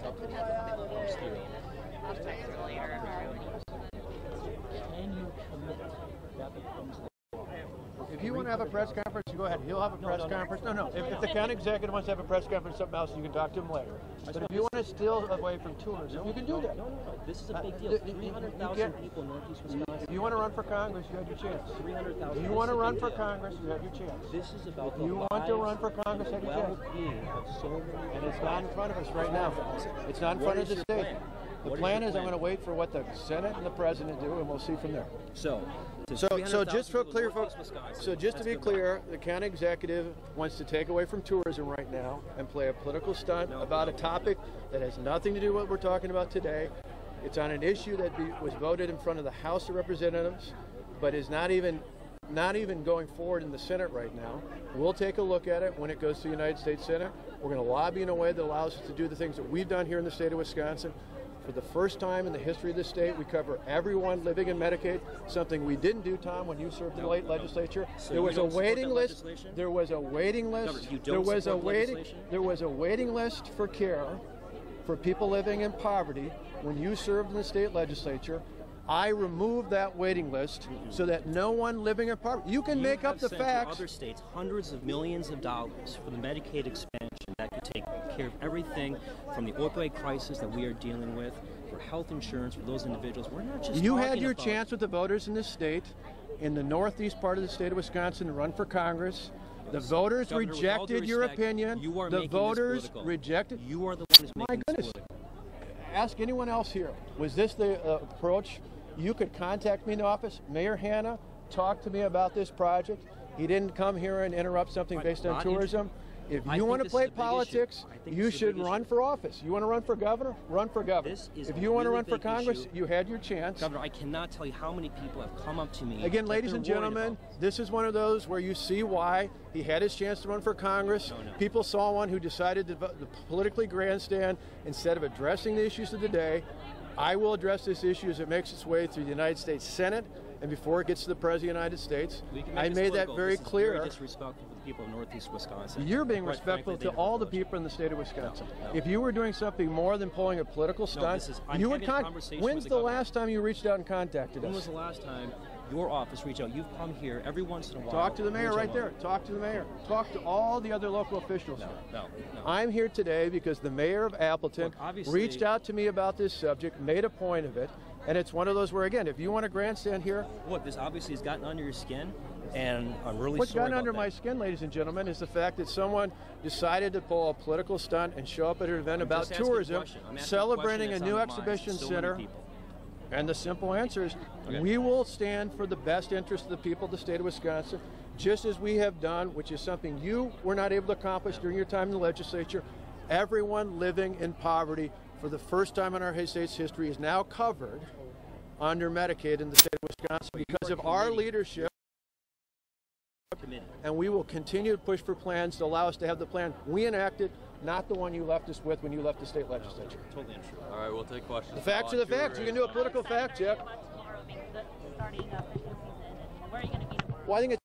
Something hasn't been posted in it. I'll text her later. Can you commit that becomes law? If you want to have a press conference, you go ahead. He'll have a press conference. No. If the county executive wants to have a press conference or something else, you can talk to him later. But if you want to steal away from tourism, you can do that. No. This is a big deal. 300,000 people in Northeast Wisconsin. If you want to run for Congress, you have your chance. 300,000. If you want to run for Congress, you have your chance. This is about if you want to run for Congress, have your chance. And it's not in front of us right now. It's not in front of the state. The plan is I'm going to wait for what the Senate and the President do, and we'll see from there. So just for clear, folks. So just to be clear, the county executive wants to take away from tourism right now and play a political stunt about a topic that has nothing to do with what we're talking about today. It's on an issue that was voted in front of the House of Representatives, but is not even going forward in the Senate right now. We'll take a look at it when it goes to the United States Senate. We're going to lobby in a way that allows us to do the things that we've done here in the state of Wisconsin. For the first time in the history of the state, we cover everyone living in Medicaid, something we didn't do, Tom, when you served in the late legislature. So there was a waiting list. There was a waiting list. There was a waiting list for care for people living in poverty when you served in the state legislature. I removed that waiting list so that no one living in poverty. You can make up the facts. Other states hundreds of millions of dollars for the Medicaid expansion that could take care of everything from the opioid crisis that we are dealing with, for health insurance for those individuals. We're not just You had your chance with the voters in this state, in the northeast part of the state of Wisconsin, to run for Congress. The voters rejected your opinion. The voters rejected. You are the one who's making this political. Ask anyone else here. Was this the approach? You could contact me in the office. Mayor Hanna talked to me about this project. He didn't come here and interrupt something based on tourism. If you want to play politics, you should run for office. You want to run for governor? Run for governor. If you want to run for Congress, you had your chance. Governor, I cannot tell you how many people have come up to me. Again, ladies and gentlemen, this is one of those where you see why he had his chance to run for Congress. People saw one who decided to politically grandstand instead of addressing the issues of the day. I will address this issue as it makes its way through the United States Senate and before it gets to the President of the United States. I made that very clear. Very disrespectful to the people of Northeast Wisconsin. You're being respectful to all the people in the state of Wisconsin. If you were doing something more than pulling a political stunt, you would when's the last time you reached out and contacted us? When was the last time your office reached out? You've come here every once in a while. Talk to the mayor right there. Talk to the mayor. Talk to all the other local officials. No. I'm here today because the mayor of Appleton reached out to me about this subject, made a point of it, and it's one of those where, again, if you want to grandstand here... Look, this obviously has gotten under your skin, and I'm really sorry What's gotten about under that. my skin, ladies and gentlemen, is the fact that someone decided to pull a political stunt and show up at an event about tourism, celebrating a new exhibition center. And the simple answer is we will stand for the best interest of the people of the state of Wisconsin, just as we have done, which is something you were not able to accomplish during your time in the legislature. Everyone living in poverty for the first time in our state's history is now covered under Medicaid in the state of Wisconsin because of our leadership. And we will continue to push for plans to allow us to have the plan we enacted, not the one you left us with when you left the state legislature. Totally untrue. All right, we'll take questions. The facts are the facts. You can do a political fact check. Starting up the season, and where are you going to be tomorrow? Well, I think it's